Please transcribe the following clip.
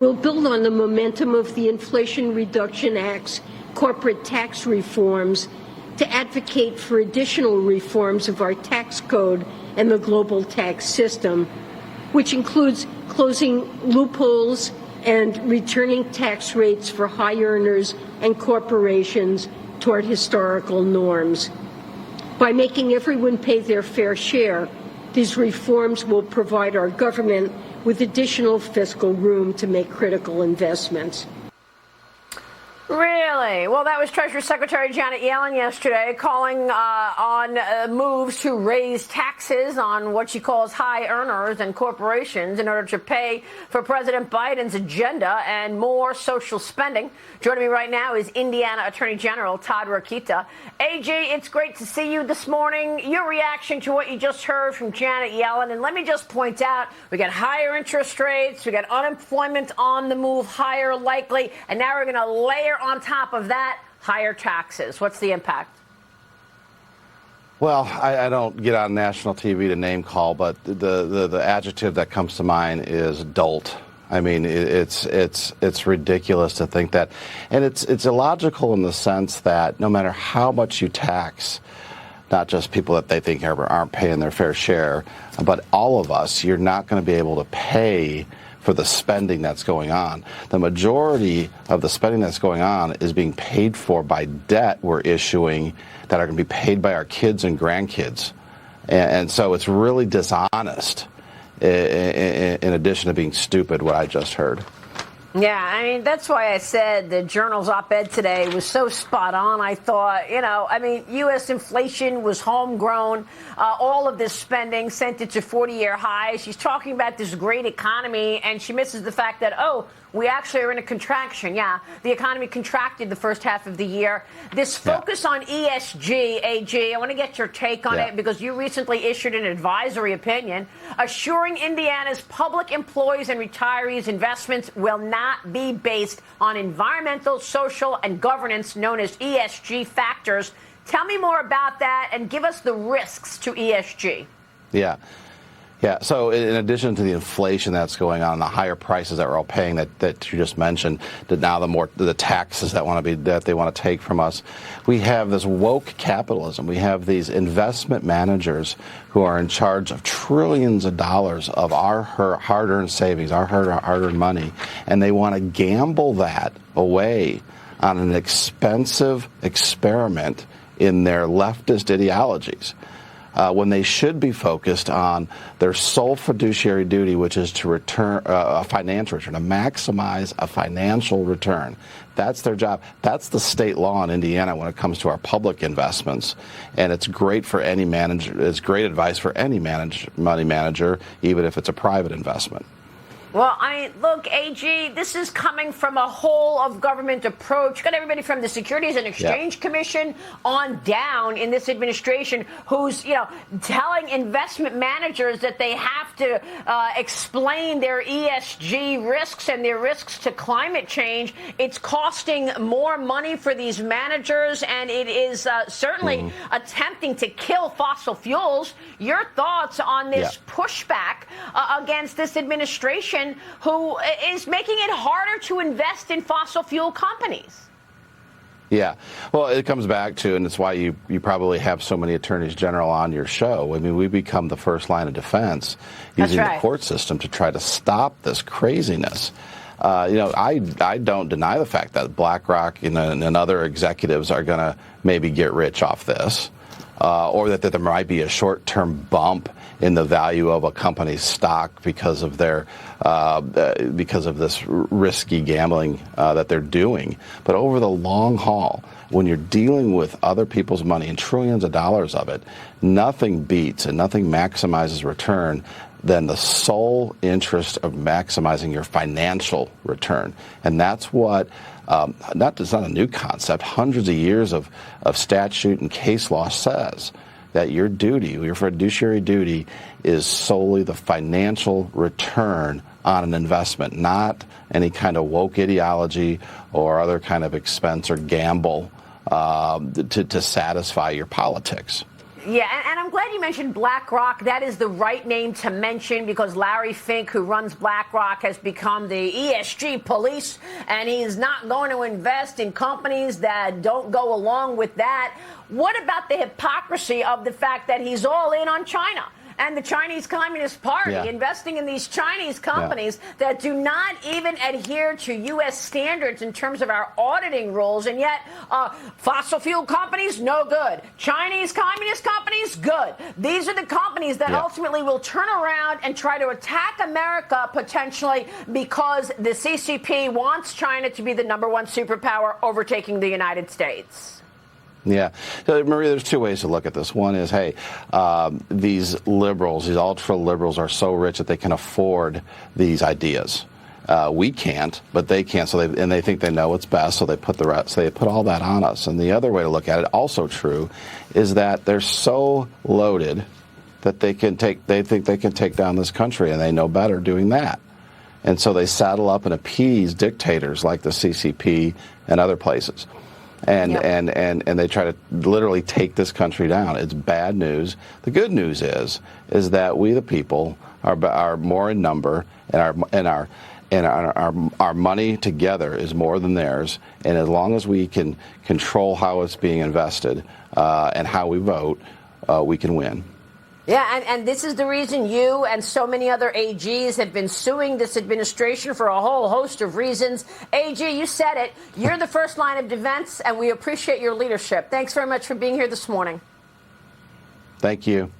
We'll build on the momentum of the Inflation Reduction Act's corporate tax reforms to advocate for additional reforms of our tax code and the global tax system, which includes closing loopholes and returning tax rates for high earners and corporations toward historical norms. By making everyone pay their fair share, these reforms will provide our government with additional fiscal room to make critical investments. Really? Well, that was Treasury Secretary Janet Yellen yesterday calling on moves to raise taxes on what she calls high earners and corporations in order to pay for President Biden's agenda and more social spending. Joining me right now is Indiana Attorney General Todd Rokita. AG, it's great to see you this morning. Your reaction to what you just heard from Janet Yellen. And let me just point out, we got higher interest rates, we got unemployment on the move, higher likely, and now we're going to layer on top of that higher taxes. What's the impact? Well, I don't get on national TV to name call, but the adjective that comes to mind is dolt. I mean, it's ridiculous to think that, and it's illogical in the sense that no matter how much you tax, not just people that they think aren't paying their fair share, but all of us, you're not going to be able to pay for the spending that's going on. The majority of the spending that's going on is being paid for by debt we're issuing that are going to be paid by our kids and grandkids. And so it's really dishonest, in addition to being stupid, what I just heard. Yeah, I mean, that's why I said the Journal's op-ed today was so spot on. I thought, U.S. inflation was homegrown. All of this spending sent it to 40-year highs. She's talking about this great economy, and she misses the fact that, we actually are in a contraction. Yeah, the economy contracted the first half of the year. This focus on ESG, AG, I want to get your take on it because you recently issued an advisory opinion assuring Indiana's public employees and retirees investments will not be based on environmental, social, and governance known as ESG factors. Tell me more about that and give us the risks to ESG. Yeah, so in addition to the inflation that's going on, the higher prices that we're all paying that you just mentioned, that now the taxes that they want to take from us, we have this woke capitalism. We have these investment managers who are in charge of trillions of dollars of our hard-earned savings, our hard-earned money, and they want to gamble that away on an expensive experiment in their leftist ideologies. When they should be focused on their sole fiduciary duty, which is to return a financial return, to maximize a financial return. That's their job. That's the state law in Indiana when it comes to our public investments, and it's great for any manager. It's great advice for any money manager, even if it's a private investment. Well, look, AG, this is coming from a whole of government approach. You've got everybody from the Securities and Exchange Commission on down in this administration who's, telling investment managers that they have to explain their ESG risks and their risks to climate change. It's costing more money for these managers, and it is certainly attempting to kill fossil fuels. Your thoughts on this pushback against this administration who is making it harder to invest in fossil fuel companies? Yeah, well, it comes back to, and it's why you probably have so many attorneys general on your show. I mean, we become the first line of defense using the court system to try to stop this craziness. I don't deny the fact that BlackRock and other executives are going to maybe get rich off this, or that there might be a short-term bump in the value of a company's stock because of this risky gambling that they're doing. But over the long haul, when you're dealing with other people's money and trillions of dollars of it, nothing beats and nothing maximizes return than the sole interest of maximizing your financial return. And that's what, it's not a new concept, hundreds of years of statute and case law says that your fiduciary duty is solely the financial return on an investment, not any kind of woke ideology or other kind of expense or gamble to satisfy your politics. Yeah, and I'm glad you mentioned BlackRock. That is the right name to mention because Larry Fink, who runs BlackRock, has become the ESG police, and he is not going to invest in companies that don't go along with that. What about the hypocrisy of the fact that he's all in on China and the Chinese Communist Party, investing in these Chinese companies that do not even adhere to U.S. standards in terms of our auditing rules, and yet fossil fuel companies, no good. Chinese Communist companies, good. These are the companies that ultimately will turn around and try to attack America potentially because the CCP wants China to be the #1 superpower, overtaking the United States. Yeah. So, Maria, there's two ways to look at this. One is, hey, these liberals, these ultra-liberals are so rich that they can afford these ideas. We can't, but they can. So they think they know what's best, so they put all that on us. And the other way to look at it, also true, is that they're so loaded that they think they can take down this country, and they know better doing that. And so they saddle up and appease dictators like the CCP and other places. And they try to literally take this country down. It's bad news. The good news is that we, the people, are more in number, and our money together is more than theirs. And as long as we can control how it's being invested and how we vote, we can win. Yeah, and this is the reason you and so many other AGs have been suing this administration for a whole host of reasons. AG, you said it. You're the first line of defense, and we appreciate your leadership. Thanks very much for being here this morning. Thank you.